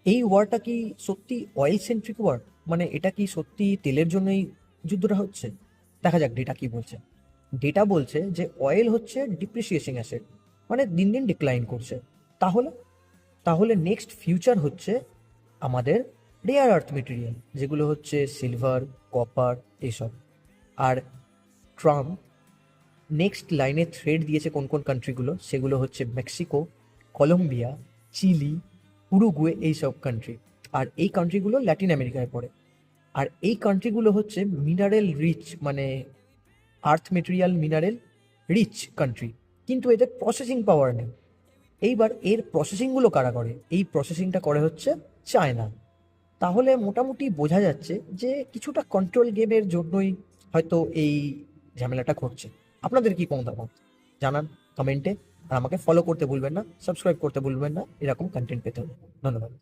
এই ওয়ারটা কি সত্যি অয়েল সেন্ট্রিক ওয়ার? মানে এটা কি সত্যি তেলের জন্যই যুদ্ধটা হচ্ছে? দেখা যাক ডেটা কি বলছে। ডেটা বলছে যে অয়েল হচ্ছে ডিপ্রিসিয়েশন অ্যাসেট, মানে দিন দিন ডিক্লাইন করছে। তাহলে তাহলে নেক্সট ফিউচার হচ্ছে আমাদের রেয়ার আর্থ মেটেরিয়াল, যেগুলো হচ্ছে সিলভার, কপার, এইসব। আর ট্রাম্প নেক্সট লাইনে থ্রেড দিয়েছে কোন কোন কান্ট্রিগুলো, সেগুলো হচ্ছে মেক্সিকো, কলম্বিয়া, চিলি, উরুগুয়ে, এইসব কান্ট্রি। আর এই কান্ট্রিগুলো ল্যাটিন আমেরিকায় পড়ে। আর এই কান্ট্রিগুলো হচ্ছে মিনারেল রিচ, মানে আর্থ মেটেরিয়াল মিনারেল রিচ কান্ট্রি, কিন্তু এদের প্রসেসিং পাওয়ার নেই। এইবার এর প্রসেসিংগুলো কারা করে? এই প্রসেসিংটা করে হচ্ছে চায়না। তাহলে মোটামুটি বোঝা যাচ্ছে যে কিছুটা কন্ট্রোল গেমের জন্যই হয়তো এই ঝামেলাটা ঘটছে। আপনাদের কি মতামত জানান কমেন্টে। আর আমাকে ফলো করতে ভুলবেন না, সাবস্ক্রাইব করতে ভুলবেন না এরকম কন্টেন্ট পেতে হলে। ধন্যবাদ।